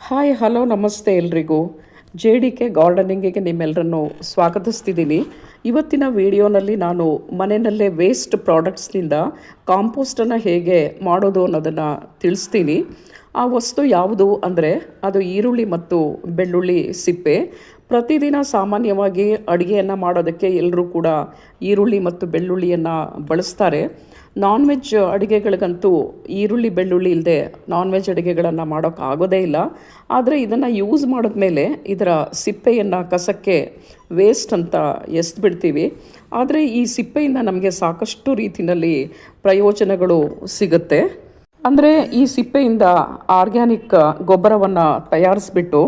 Hi hello ನಮಸ್ತೆ ಎಲ್ರಿಗೂ. J D K ಗಾರ್ಡನಿಂಗಿಗೆ ನಿಮ್ಮೆಲ್ಲರನ್ನು ಸ್ವಾಗತಿಸ್ತಿದ್ದೀನಿ. ಇವತ್ತಿನ ವಿಡಿಯೋನಲ್ಲಿ ನಾನು ಮನೆಯಲ್ಲೇ ವೇಸ್ಟ್ ಪ್ರಾಡಕ್ಟ್ಸ್ನಿಂದ ಕಾಂಪೋಸ್ಟನ್ನು ಹೇಗೆ ಮಾಡೋದು ಅನ್ನೋದನ್ನು ತಿಳಿಸ್ತೀನಿ. ಆ ವಸ್ತು ಯಾವುದು ಅಂದರೆ ಅದು ಈರುಳ್ಳಿ ಮತ್ತು ಬೆಳ್ಳುಳ್ಳಿ ಸಿಪ್ಪೆ. ಪ್ರತಿದಿನ ಸಾಮಾನ್ಯವಾಗಿ ಅಡುಗೆಯನ್ನು ಮಾಡೋದಕ್ಕೆ ಎಲ್ಲರೂ ಕೂಡ ಈರುಳ್ಳಿ ಮತ್ತು ಬೆಳ್ಳುಳ್ಳಿಯನ್ನು ಬಳಸ್ತಾರೆ. ನಾನ್ ವೆಜ್ ಅಡುಗೆಗಳಿಗಂತೂ ಈರುಳ್ಳಿ ಬೆಳ್ಳುಳ್ಳಿ ಇಲ್ಲದೆ ನಾನ್ ವೆಜ್ ಅಡುಗೆಗಳನ್ನು ಮಾಡೋಕ್ಕಾಗೋದೇ ಇಲ್ಲ. ಆದರೆ ಇದನ್ನು ಯೂಸ್ ಮಾಡಿದ್ಮೇಲೆ ಇದರ ಸಿಪ್ಪೆಯನ್ನು ಕಸಕ್ಕೆ ವೇಸ್ಟ್ ಅಂತ ಎಸ್ಬಿಡ್ತೀವಿ. ಆದರೆ ಈ ಸಿಪ್ಪೆಯಿಂದ ನಮಗೆ ಸಾಕಷ್ಟು ರೀತಿಯಲ್ಲಿ ಪ್ರಯೋಜನಗಳು ಸಿಗುತ್ತೆ. ಅಂದರೆ ಈ ಸಿಪ್ಪೆಯಿಂದ ಆರ್ಗ್ಯಾನಿಕ್ ಗೊಬ್ಬರವನ್ನು ತಯಾರಿಸ್ಬಿಟ್ಟು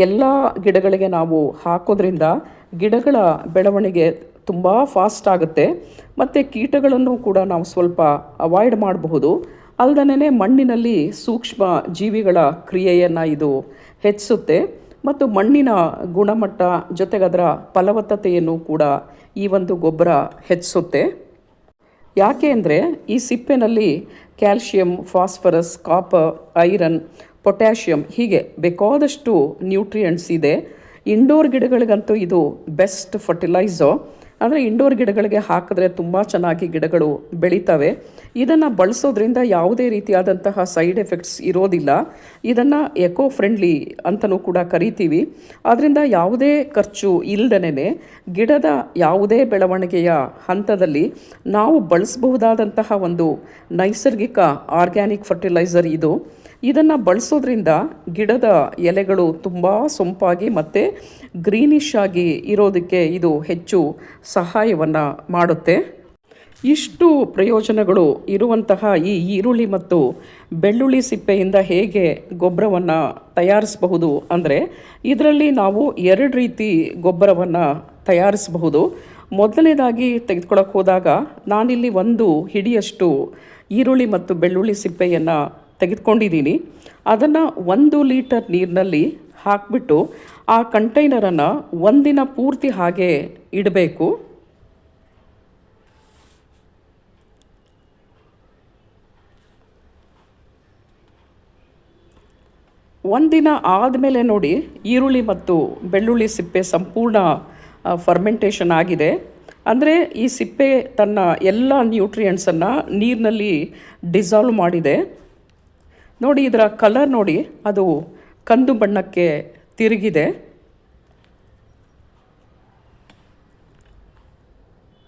ಎಲ್ಲ ಗಿಡಗಳಿಗೆ ನಾವು ಹಾಕೋದ್ರಿಂದ ಗಿಡಗಳ ಬೆಳವಣಿಗೆ ತುಂಬ ಫಾಸ್ಟ್ ಆಗುತ್ತೆ ಮತ್ತು ಕೀಟಗಳನ್ನು ಕೂಡ ನಾವು ಸ್ವಲ್ಪ ಅವಾಯ್ಡ್ ಮಾಡಬಹುದು. ಅಲ್ಲದೇ ಮಣ್ಣಿನಲ್ಲಿ ಸೂಕ್ಷ್ಮ ಜೀವಿಗಳ ಕ್ರಿಯೆಯನ್ನು ಇದು ಹೆಚ್ಚಿಸುತ್ತೆ ಮತ್ತು ಮಣ್ಣಿನ ಗುಣಮಟ್ಟ ಜೊತೆಗೆ ಅದರ ಫಲವತ್ತತೆಯನ್ನು ಕೂಡ ಈ ಒಂದು ಗೊಬ್ಬರ ಹೆಚ್ಚಿಸುತ್ತೆ. ಯಾಕೆ ಅಂದರೆ ಈ ಸಿಪ್ಪೆನಲ್ಲಿ calcium, phosphorus, copper, iron, potassium ಹೀಗೆ ಬೇಕಾದಷ್ಟು ನ್ಯೂಟ್ರಿಯೆಂಟ್ಸ್ ಇದೆ. ಇಂಡೋರ್ ಗಿಡಗಳಿಗಂತೂ ಇದು ಬೆಸ್ಟ್ ಫರ್ಟಿಲೈಸರ್. ಅಂದರೆ ಇಂಡೋರ್ ಗಿಡಗಳಿಗೆ ಹಾಕಿದ್ರೆ ತುಂಬ ಚೆನ್ನಾಗಿ ಗಿಡಗಳು ಬೆಳೀತವೆ. ಇದನ್ನು ಬಳಸೋದ್ರಿಂದ ಯಾವುದೇ ರೀತಿಯಾದಂತಹ ಸೈಡ್ ಎಫೆಕ್ಟ್ಸ್ ಇರೋದಿಲ್ಲ. ಇದನ್ನು ಎಕೋ ಫ್ರೆಂಡ್ಲಿ ಅಂತಲೂ ಕೂಡ ಕರಿತೀವಿ. ಆದ್ದರಿಂದ ಯಾವುದೇ ಖರ್ಚು ಇಲ್ಲದೇ ಗಿಡದ ಯಾವುದೇ ಬೆಳವಣಿಗೆಯ ಹಂತದಲ್ಲಿ ನಾವು ಬಳಸಬಹುದಾದಂತಹ ಒಂದು ನೈಸರ್ಗಿಕ ಆರ್ಗ್ಯಾನಿಕ್ ಫರ್ಟಿಲೈಸರ್ ಇದು. ಇದನ್ನು ಬಳಸೋದ್ರಿಂದ ಗಿಡದ ಎಲೆಗಳು ತುಂಬ ಸೊಂಪಾಗಿ ಮತ್ತು ಗ್ರೀನಿಶ್ ಆಗಿ ಇರೋದಕ್ಕೆ ಇದು ಹೆಚ್ಚು ಸಹಾಯವನ್ನು ಮಾಡುತ್ತೆ. ಇಷ್ಟು ಪ್ರಯೋಜನಗಳು ಇರುವಂತಹ ಈ ಈರುಳ್ಳಿ ಮತ್ತು ಬೆಳ್ಳುಳ್ಳಿ ಸಿಪ್ಪೆಯಿಂದ ಹೇಗೆ ಗೊಬ್ಬರವನ್ನು ತಯಾರಿಸಬಹುದು ಅಂದರೆ ಇದರಲ್ಲಿ ನಾವು 2 ರೀತಿ ಗೊಬ್ಬರವನ್ನು ತಯಾರಿಸಬಹುದು. ಮೊದಲನೇದಾಗಿ ತೆಗೆದುಕೊಳ್ಳೋಕೆ ಹೋದಾಗ ನಾನಿಲ್ಲಿ 1 ಹಿಡಿಯಷ್ಟು ಈರುಳ್ಳಿ ಮತ್ತು ಬೆಳ್ಳುಳ್ಳಿ ಸಿಪ್ಪೆಯನ್ನು ತೆಗೆದುಕೊಂಡಿದ್ದೀನಿ. ಅದನ್ನು 1 ಲೀಟರ್ ನೀರಿನಲ್ಲಿ ಹಾಕಿಬಿಟ್ಟು ಆ ಕಂಟೈನರನ್ನು 1 ದಿನ ಪೂರ್ತಿ ಹಾಗೆ ಇಡಬೇಕು. ಒಂದಿನ ಆದಮೇಲೆ ನೋಡಿ ಈರುಳ್ಳಿ ಮತ್ತು ಬೆಳ್ಳುಳ್ಳಿ ಸಿಪ್ಪೆ ಸಂಪೂರ್ಣ ಫರ್ಮೆಂಟೇಷನ್ ಆಗಿದೆ. ಅಂದರೆ ಈ ಸಿಪ್ಪೆ ತನ್ನ ಎಲ್ಲ ನ್ಯೂಟ್ರಿಯೆಂಟ್ಸನ್ನು ನೀರಿನಲ್ಲಿ ಡಿಸಾಲ್ವ್ ಮಾಡಿದೆ. ನೋಡಿ ಇದರ ಕಲರ್ ನೋಡಿ, ಅದು ಕಂದು ಬಣ್ಣಕ್ಕೆ ತಿರುಗಿದೆ.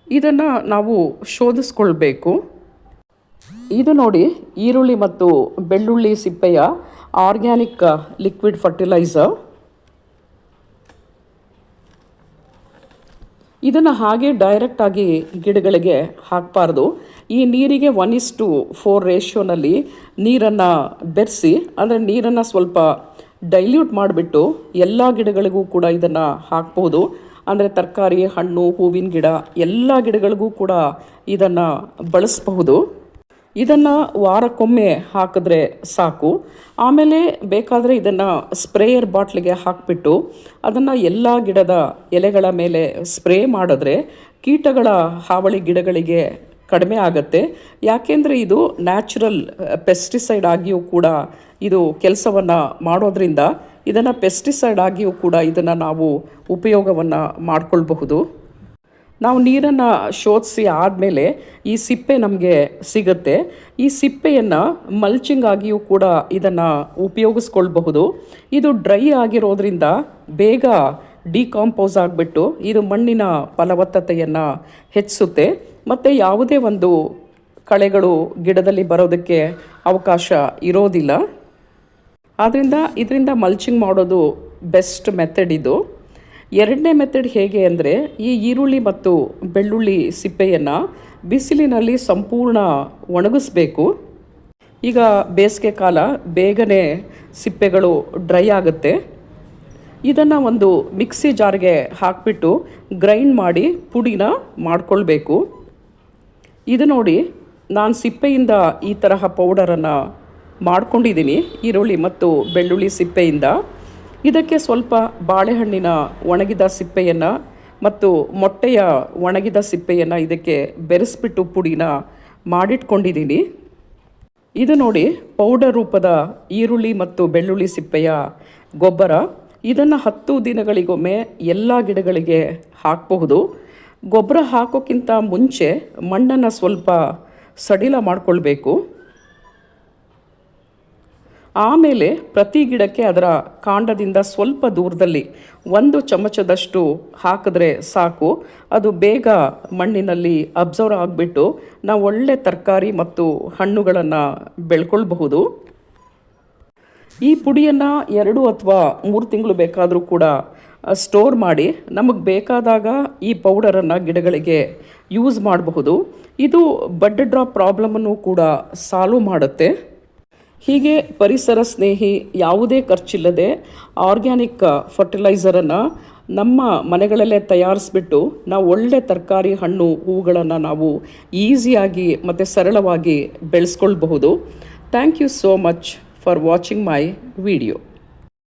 ಇದನ್ನು ನಾವು ಶೋಧಿಸ್ಕೊಳ್ಬೇಕು. ಇದು ನೋಡಿ ಈರುಳ್ಳಿ ಮತ್ತು ಬೆಳ್ಳುಳ್ಳಿ ಸಿಪ್ಪೆಯ ಆರ್ಗ್ಯಾನಿಕ್ ಲಿಕ್ವಿಡ್ ಫರ್ಟಿಲೈಸರ್. ಇದನ್ನು ಹಾಗೆ ಡೈರೆಕ್ಟಾಗಿ ಗಿಡಗಳಿಗೆ ಹಾಕಬಾರ್ದು. ಈ ನೀರಿಗೆ 1:4 ರೇಷಿಯೋನಲ್ಲಿ ನೀರನ್ನು ಬೆರೆಸಿ, ಅಂದರೆ ನೀರನ್ನು ಸ್ವಲ್ಪ ಡೈಲ್ಯೂಟ್ ಮಾಡಿಬಿಟ್ಟು ಎಲ್ಲ ಗಿಡಗಳಿಗೂ ಕೂಡ ಇದನ್ನು ಹಾಕ್ಬೋದು. ಅಂದರೆ ತರಕಾರಿ, ಹಣ್ಣು, ಹೂವಿನ ಗಿಡ ಎಲ್ಲ ಗಿಡಗಳಿಗೂ ಕೂಡ ಇದನ್ನು ಬಳಸಬಹುದು. ಇದನ್ನು ವಾರಕ್ಕೊಮ್ಮೆ ಹಾಕಿದ್ರೆ ಸಾಕು. ಆಮೇಲೆ ಬೇಕಾದರೆ ಇದನ್ನು ಸ್ಪ್ರೇಯರ್ ಬಾಟ್ಲಿಗೆ ಹಾಕಿಬಿಟ್ಟು ಅದನ್ನು ಎಲ್ಲ ಗಿಡದ ಎಲೆಗಳ ಮೇಲೆ ಸ್ಪ್ರೇ ಮಾಡಿದ್ರೆ ಕೀಟಗಳ ಹಾವಳಿ ಗಿಡಗಳಿಗೆ ಕಡಿಮೆ ಆಗುತ್ತೆ. ಯಾಕೆಂದರೆ ಇದು ನ್ಯಾಚುರಲ್ ಪೆಸ್ಟಿಸೈಡ್ ಆಗಿಯೂ ಕೂಡ ಇದು ಕೆಲಸವನ್ನು ಮಾಡೋದ್ರಿಂದ ಇದನ್ನು ಪೆಸ್ಟಿಸೈಡ್ ಆಗಿಯೂ ಕೂಡ ಇದನ್ನು ನಾವು ಉಪಯೋಗವನ್ನು ಮಾಡಿಕೊಳ್ಬಹುದು. ನಾವು ನೀರನ್ನು ಶೋಧಿಸಿ ಆದಮೇಲೆ ಈ ಸಿಪ್ಪೆ ನಮಗೆ ಸಿಗುತ್ತೆ. ಈ ಸಿಪ್ಪೆಯನ್ನು ಮಲ್ಚಿಂಗ್ ಆಗಿಯೂ ಕೂಡ ಇದನ್ನು ಉಪಯೋಗಿಸ್ಕೊಳ್ಬಹುದು. ಇದು ಡ್ರೈ ಆಗಿರೋದ್ರಿಂದ ಬೇಗ ಡಿಕಾಂಪೋಸ್ ಆಗಿಬಿಟ್ಟು ಇದು ಮಣ್ಣಿನ ಫಲವತ್ತತೆಯನ್ನು ಹೆಚ್ಚಿಸುತ್ತೆ ಮತ್ತು ಯಾವುದೇ ಒಂದು ಕಳೆಗಳು ಗಿಡದಲ್ಲಿ ಬರೋದಕ್ಕೆ ಅವಕಾಶ ಇರೋದಿಲ್ಲ. ಆದ್ದರಿಂದ ಇದರಿಂದ ಮಲ್ಚಿಂಗ್ ಮಾಡೋದು ಬೆಸ್ಟ್ ಮೆಥಡ್ ಇದು. 2ನೇ ಮೆಥಡ್ ಹೇಗೆ ಅಂದರೆ ಈ ಈರುಳ್ಳಿ ಮತ್ತು ಬೆಳ್ಳುಳ್ಳಿ ಸಿಪ್ಪೆಯನ್ನು ಬಿಸಿಲಿನಲ್ಲಿ ಸಂಪೂರ್ಣ ಒಣಗಿಸ್ಬೇಕು. ಈಗ ಬೇಸಿಗೆ ಕಾಲ, ಬೇಗನೆ ಸಿಪ್ಪೆಗಳು ಡ್ರೈ ಆಗುತ್ತೆ. ಇದನ್ನು ಒಂದು ಮಿಕ್ಸಿ ಜಾರ್ಗೆ ಹಾಕಿಬಿಟ್ಟು ಗ್ರೈಂಡ್ ಮಾಡಿ ಪುಡಿನ ಮಾಡಿಕೊಳ್ಬೇಕು. ಇದು ನೋಡಿ, ನಾನು ಸಿಪ್ಪೆಯಿಂದ ಈ ತರಹ ಪೌಡರನ್ನು ಮಾಡ್ಕೊಂಡಿದ್ದೀನಿ ಈರುಳ್ಳಿ ಮತ್ತು ಬೆಳ್ಳುಳ್ಳಿ ಸಿಪ್ಪೆಯಿಂದ. ಇದಕ್ಕೆ ಸ್ವಲ್ಪ ಬಾಳೆಹಣ್ಣಿನ ಒಣಗಿದ ಸಿಪ್ಪೆಯನ್ನು ಮತ್ತು ಮೊಟ್ಟೆಯ ಒಣಗಿದ ಸಿಪ್ಪೆಯನ್ನು ಇದಕ್ಕೆ ಬೆರೆಸ್ಬಿಟ್ಟು ಪುಡಿನ ಮಾಡಿಟ್ಕೊಂಡಿದ್ದೀನಿ. ಇದು ನೋಡಿ ಪೌಡರ್ ರೂಪದ ಈರುಳ್ಳಿ ಮತ್ತು ಬೆಳ್ಳುಳ್ಳಿ ಸಿಪ್ಪೆಯ ಗೊಬ್ಬರ. ಇದನ್ನು 10 ದಿನಗಳಿಗೊಮ್ಮೆ ಎಲ್ಲ ಗಿಡಗಳಿಗೆ ಹಾಕಬಹುದು. ಗೊಬ್ಬರ ಹಾಕೋಕ್ಕಿಂತ ಮುಂಚೆ ಮಣ್ಣನ್ನು ಸ್ವಲ್ಪ ಸಡಿಲ ಮಾಡಿಕೊಳ್ಬೇಕು. ಆಮೇಲೆ ಪ್ರತಿ ಗಿಡಕ್ಕೆ ಅದರ ಕಾಂಡದಿಂದ ಸ್ವಲ್ಪ ದೂರದಲ್ಲಿ 1 ಚಮಚದಷ್ಟು ಹಾಕಿದ್ರೆ ಸಾಕು. ಅದು ಬೇಗ ಮಣ್ಣಿನಲ್ಲಿ ಅಬ್ಸರ್ವ್ ಆಗಿಬಿಟ್ಟು ನಾವು ಒಳ್ಳೆ ತರಕಾರಿ ಮತ್ತು ಹಣ್ಣುಗಳನ್ನು ಬೆಳ್ಕೊಳ್ಬಹುದು. ಈ ಪುಡಿಯನ್ನು 2 ಅಥವಾ 3 ತಿಂಗಳು ಬೇಕಾದರೂ ಕೂಡ ಸ್ಟೋರ್ ಮಾಡಿ ನಮಗೆ ಬೇಕಾದಾಗ ಈ ಪೌಡರನ್ನು ಗಿಡಗಳಿಗೆ ಯೂಸ್ ಮಾಡಬಹುದು. ಇದು ಬಡ್ ಡ್ರಾಪ್ ಪ್ರಾಬ್ಲಮನ್ನು ಕೂಡ ಸಾಲ್ವ್ ಮಾಡುತ್ತೆ. ಹೀಗೆ ಪರಿಸರ ಸ್ನೇಹಿ, ಯಾವುದೇ ಖರ್ಚಿಲ್ಲದೆ ಆರ್ಗ್ಯಾನಿಕ್ ಫರ್ಟಿಲೈಸರನ್ನು ನಮ್ಮ ಮನೆಗಳಲ್ಲೇ ತಯಾರಿಸ್ಬಿಟ್ಟು ನಾವು ಒಳ್ಳೆ ತರಕಾರಿ, ಹಣ್ಣು, ಹೂಗಳನ್ನು ನಾವು ಈಸಿಯಾಗಿ ಮತ್ತು ಸರಳವಾಗಿ ಬೆಳೆಸ್ಕೊಳ್ಬಹುದು. Thank you so much for watching my video.